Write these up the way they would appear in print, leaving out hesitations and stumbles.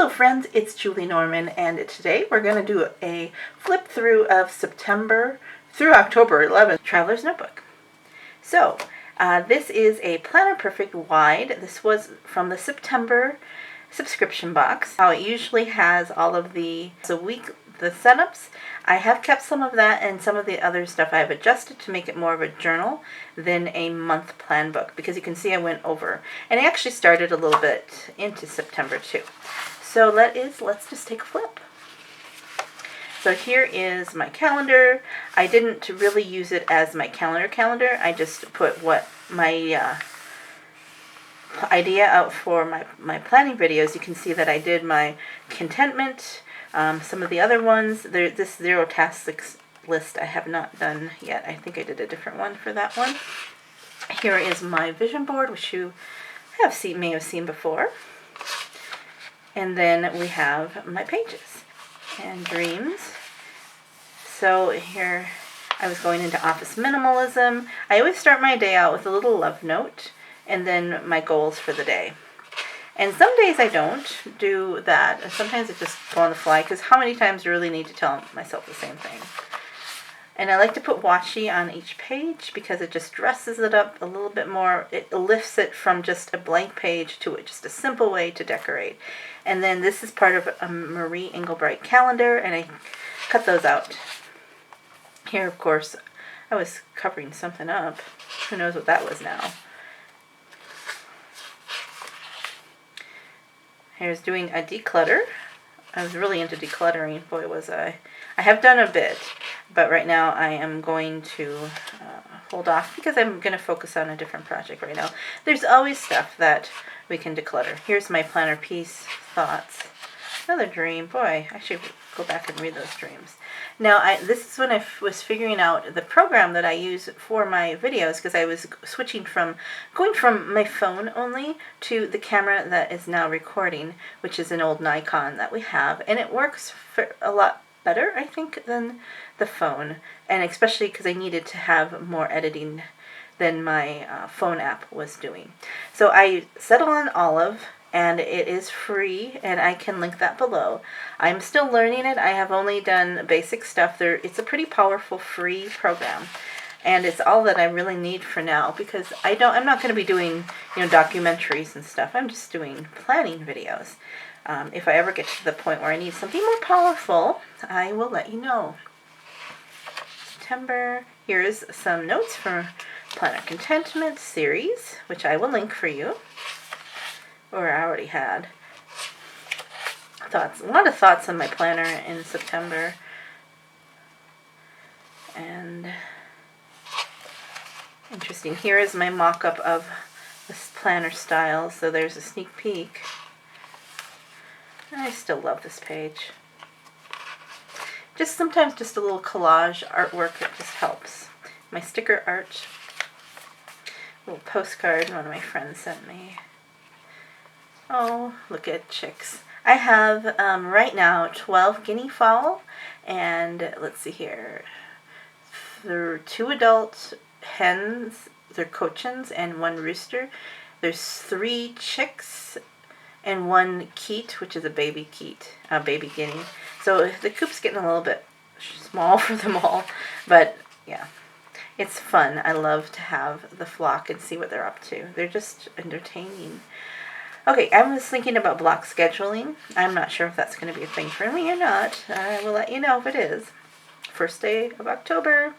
Hello friends, it's Julie Norman, and today we're going to do a flip through of September through October 11th Traveler's Notebook. So this is a Planner Perfect Wide. This was from the September subscription box. Now it usually has all of the setups. I have kept some of that, and some of the other stuff I have adjusted to make it more of a journal than a month plan book, because you can see I went over, and I actually started a little bit into September too. So let's just take a flip. So here is my calendar. I didn't really use it as my calendar. I just put what my idea out for my planning videos. You can see that I did my contentment, some of the other ones. This 0 tasks list I have not done yet. I think I did a different one for that one. Here is my vision board, which you may have seen before. And then we have my pages and dreams. So here I was going into office minimalism. I always start my day out with a little love note and then my goals for the day. And some days I don't do that. And sometimes I just go on the fly, because how many times do I really need to tell myself the same thing? And I like to put washi on each page because it just dresses it up a little bit more. It lifts it from just a blank page to just a simple way to decorate. And then this is part of a Marie Engelbreit calendar, and I cut those out. Here, of course, I was covering something up. Who knows what that was now? Here's doing a declutter. I was really into decluttering. Boy, was I. I have done a bit, but right now I am going to hold off because I'm going to focus on a different project right now. There's always stuff that we can declutter. Here's my planner piece thoughts. Another dream. Boy, I should go back and read those dreams. Now, this is when I was figuring out the program that I use for my videos, because I was going from my phone only to the camera that is now recording, which is an old Nikon that we have, and it works for a lot better, I think, than the phone, and especially because I needed to have more editing than my phone app was doing. So I settled on Olive, and it is free, and I can link that below. I'm still learning it. I have only done basic stuff. It's a pretty powerful free program, and it's all that I really need for now, because I'm not going to be doing documentaries and stuff. I'm just doing planning videos. If I ever get to the point where I need something more powerful, I will let you know. September. Here's some notes for Planner Contentment series, which I will link for you. Or I already had. Thoughts. A lot of thoughts on my planner in September. And interesting. Here is my mock-up of this planner style. So there's a sneak peek. I still love this page. Sometimes just a little collage artwork, it just helps. My sticker art. A little postcard one of my friends sent me. Oh, look at chicks. I have right now 12 guinea fowl, and let's see here. There are 2 adult hens, they're cochins, and 1 rooster. There's 3 chicks and 1 keet, which is a baby guinea. So the coop's getting a little bit small for them all, but yeah, it's fun. I love to have the flock and see what they're up to. They're just entertaining. Okay, I was thinking about block scheduling. I'm not sure if that's going to be a thing for me or not. I will let you know if it is. First day of October.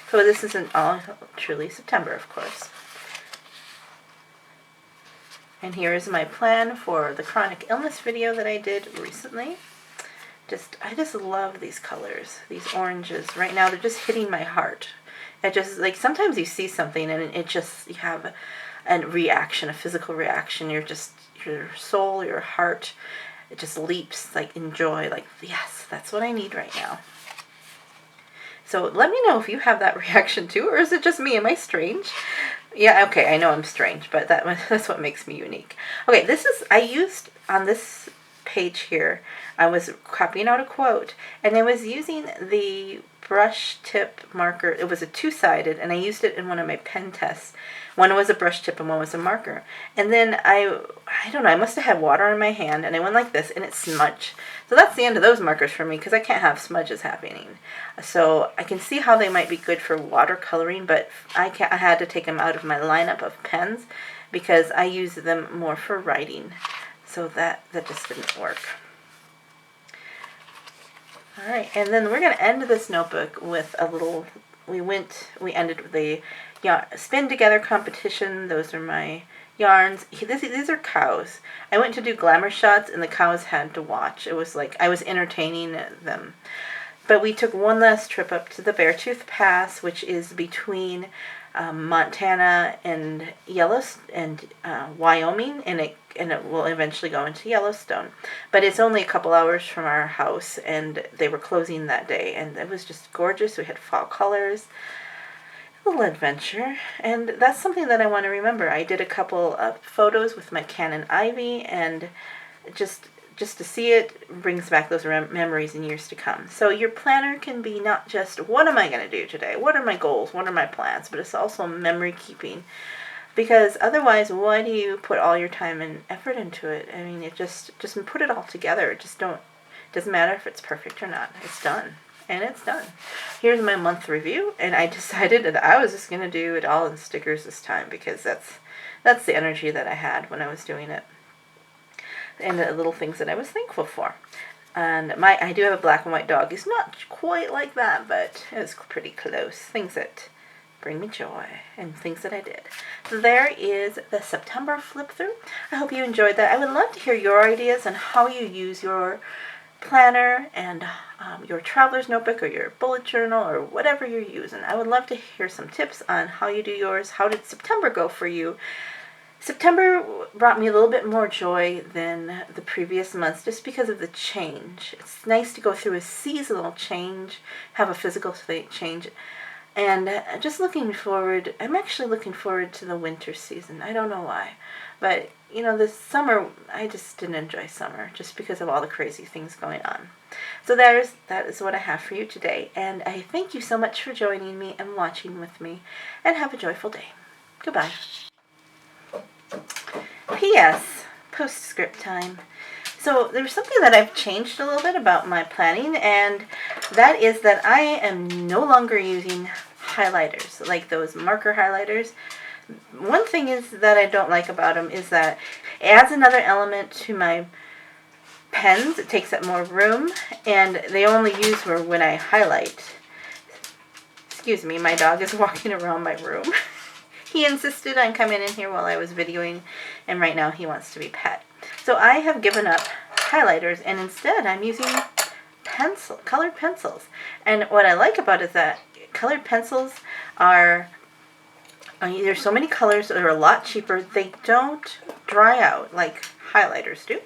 So this isn't all truly September, of course. And here is my plan for the chronic illness video that I did recently. I just love these colors, these oranges. Right now, they're just hitting my heart. Sometimes you see something and you have a reaction, a physical reaction. Your soul, your heart, it just leaps in joy. Yes, that's what I need right now. So let me know if you have that reaction too, or is it just me? Am I strange? Yeah, okay, I know I'm strange, but that's what makes me unique. Okay, I used on this page here, I was copying out a quote, and I was using the brush tip marker. It was a two-sided, and I used it in one of my pen tests. One was a brush tip and one was a marker. And then I don't know, I must have had water on my hand, and I went like this, and it smudged. So that's the end of those markers for me, because I can't have smudges happening. So I can see how they might be good for watercoloring, but I had to take them out of my lineup of pens, because I use them more for writing. So that just didn't work. All right, and then we're going to end this notebook with a little, we ended with the spin together competition. Those are my yarns. These are cows. I went to do glamour shots, and the cows had to watch. It was like I was entertaining them. But we took one last trip up to the Beartooth Pass, which is between Montana and Wyoming, and it will eventually go into Yellowstone. But it's only a couple hours from our house, and they were closing that day, and it was just gorgeous. We had fall colors, a little adventure, and that's something that I want to remember. I did a couple of photos with my Canon Ivy, and just to see it brings back those memories in years to come. So your planner can be not just, what am I going to do today? What are my goals? What are my plans? But it's also memory keeping. Because otherwise, why do you put all your time and effort into it? I mean, it just put it all together. Doesn't matter if it's perfect or not. It's done. And it's done. Here's my month review, and I decided that I was just going to do it all in stickers this time, because that's the energy that I had when I was doing it. And the little things that I was thankful for. And I do have a black and white dog. He's not quite like that, but it's pretty close. Things that bring me joy and things that I did. So there is the September flip through. I hope you enjoyed that. I would love to hear your ideas on how you use your planner and your traveler's notebook or your bullet journal or whatever you're using. I would love to hear some tips on how you do yours. How did September go for you? September brought me a little bit more joy than the previous months, just because of the change. It's nice to go through a seasonal change, have a physical change, and just looking forward. I'm actually looking forward to the winter season. I don't know why, but this summer, I just didn't enjoy summer just because of all the crazy things going on. So that is what I have for you today, and I thank you so much for joining me and watching with me, and have a joyful day. Goodbye. P.S. Postscript time. So there's something that I've changed a little bit about my planning, and that is that I am no longer using highlighters, like those marker highlighters. One thing is that I don't like about them is that it adds another element to my pens. It takes up more room, and they only use when I highlight. Excuse me, my dog is walking around my room. He insisted on coming in here while I was videoing, and right now he wants to be pet. So I have given up highlighters, and instead I'm using colored pencils. And what I like about it is that colored pencils are, there's so many colors, they're a lot cheaper. They don't dry out like highlighters do.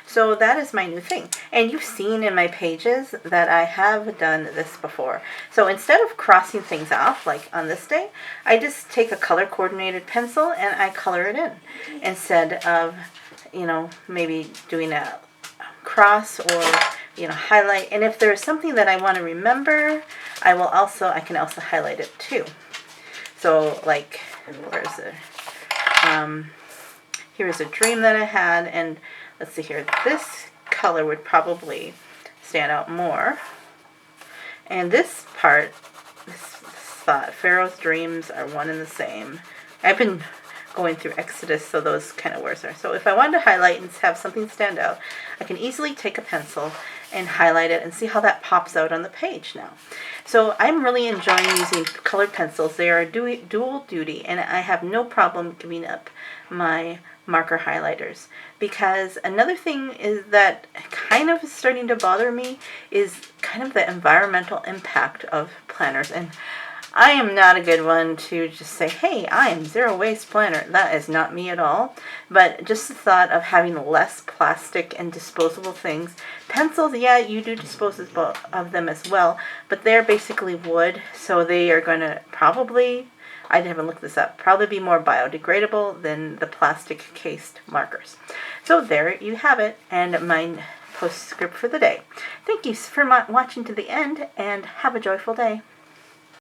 So that is my new thing. And you've seen in my pages that I have done this before. So instead of crossing things off, like on this day, I just take a color-coordinated pencil and I color it in. Instead of, maybe doing a cross or, highlight. And if there's something that I want to remember, I can also highlight it too. So like, here's a dream that I had, and let's see here, this color would probably stand out more. And this part, this thought, Pharaoh's dreams are one and the same. I've been going through Exodus, so those kind of words are. So if I wanted to highlight and have something stand out, I can easily take a pencil and highlight it and see how that pops out on the page now. So I'm really enjoying using colored pencils. They are dual duty, and I have no problem giving up my marker highlighters, because another thing is that kind of is starting to bother me is kind of the environmental impact of planners. And I am not a good one to just say, hey, I am zero waste planner. That is not me at all. But just the thought of having less plastic and disposable things. Pencils, yeah, you do dispose of them as well, but they're basically wood, so they are going to probably, I haven't looked this up, probably be more biodegradable than the plastic cased markers. So there you have it, and my postscript for the day. Thank you for watching to the end, and have a joyful day.